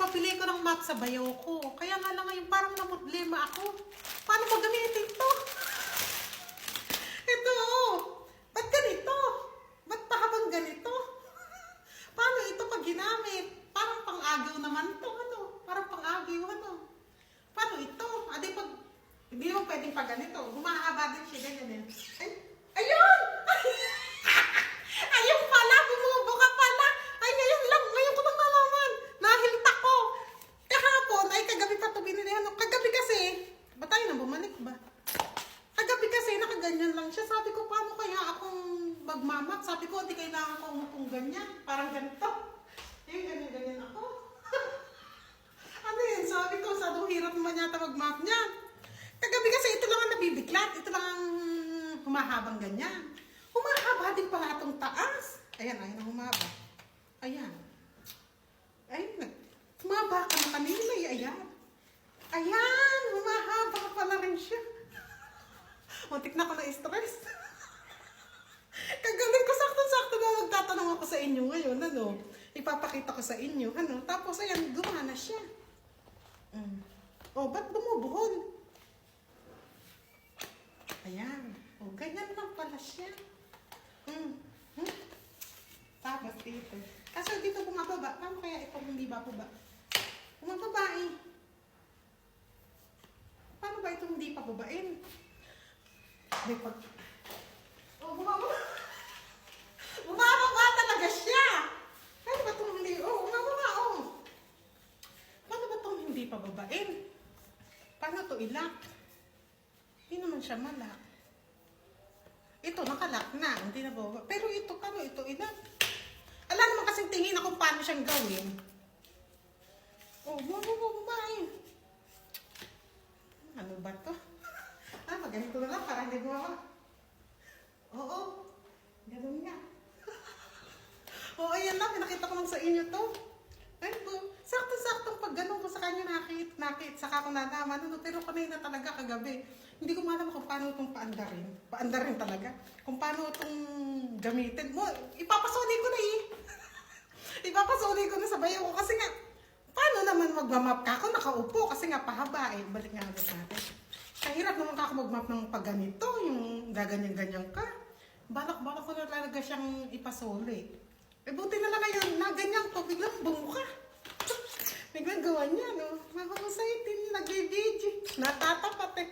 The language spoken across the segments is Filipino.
Papili ko ng map sa bayaw ko. Kaya nga lang ngayon parang namodlema ako. Paano ko gamitin to? Ito, oh. Ba't ganito? Ba't pa habang ganito? Paano ito pag ginamit? Parang pang-agaw naman to, ano? Parang pang-agaw, ano? Paano ito? Adi pag, hindi mo pwedeng pag ganito. Humahaba din siya, ganyan. Ay, ayun! Ayun pala, bumubuka pala. Ay, ngayon ko nang nalaman. Nahilta ko. Kahapon, ay kagabi pa ito binili. Ano? Kagabi kasi, ba tayo na bumalik ba? Kagabi kasi, nakaganyan lang siya. Sabi ko, paano kaya akong magmamak? Sabi ko, hindi kailangan ko umupong ganyan. Parang ganito. Eh, ganyan ako. Ano yun? Sabi ko, sadong hirap naman yata mag-map niya. Kagabi kasi, ito lang ang nabibiglat. Ito lang ang humahabang ganyan. Humahaba din pala itong taas. Ayan, ayun ang humaba. Ayan. Ayun, humaba ka na kanina. Ayan. Ayan, humahaba pala rin siya. Muntik na ko na-stress. Kagaling ko, sakto-sakto na magtatanong ako sa inyo ngayon. Ano? Ipapakita ko sa inyo. Ano? Tapos, ayan, gumana siya. Oh, ba't bumubuhol? Ayan. Oh, ganyan lang pala siya. Tapos dito. Kaso dito bumababa. Paano kaya ito hindi bababa? Bumababa eh. Paano ba ito hindi pababain? May pag... Oh, bumababa. Bumababa talaga siya. Paano ba itong hindi? Oh, bumababa oh. Paano ba itong hindi pababain? Paano ito ilak? Hindi naman siya malak. Ito, nakalak na. Hindi na bababa. Pero ito, paano ito ilak? Alam naman kasing tingin na kung paano siyang gawin. Oh, bumababa eh. Ano ba to? Maganito na lang para hindi bumaba. Oo. Ganun nga. Oo, ayan na. Pinakita ko lang sa inyo to. Ayun po. Sakto-saktong pag ganun ko sa kanya nakit. Saka ko nalaman. Ano, pero kanina talaga kagabi. Hindi ko malaman kung paano itong paandarin. Paandarin talaga. Kung paano itong gamitin mo. Ipapasuli ko na eh. Ipapasuli ko na sa bayaw ko. Kasi nga, paano naman magmamap ka? Ako nakaupo kasi nga pahaba eh. Balik nga agad natin. Kahirap naman ka ako magmap ng pag ganito. Yung gaganyan-ganyan ka. Balak-balak ko na talaga siyang ipasuli. Eh buti na lang ngayon, na ganyan ko. Biglang bumuka. Biglang gawa niya, no? Mahusay din, nag-i-video. Natatapat eh.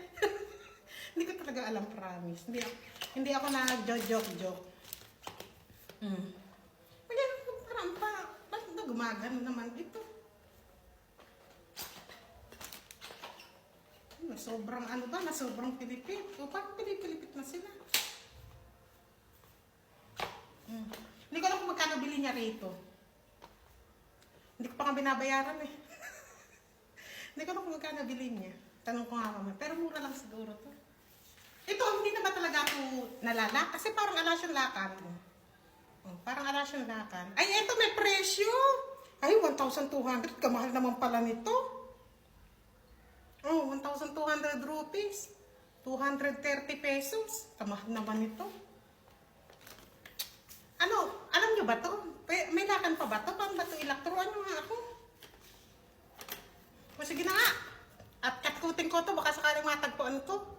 Hindi ko talaga alam, promise. Hindi ako nag-joke-joke. Parang bakit na gumagano naman ito? Sobrang ano ba? Sobrang pilipit. O parang pilipit na sila. Hindi ko alam kung magkano bili niya rito. Hindi ko pa nga binabayaran eh. Hindi ko alam kung magkano bili niya. Tanong ko nga kami. Pero mura lang siguro to. Ito, hindi na ba talaga ako nalala? Kasi parang ala siyang lakan. Parang ala siyang lakan. Ay, ito may presyo. Ay, 1,200. Kamahal naman pala nito. Oh, 1,200 rupees. 230 pesos. Kamahal naman ito. Ano? Alam nyo ba to? May lakan pa ba to? Paano ba to ilakturuan nyo nga ako? O sige na nga. At katkutin ko to. Baka sakaling matagpuan to.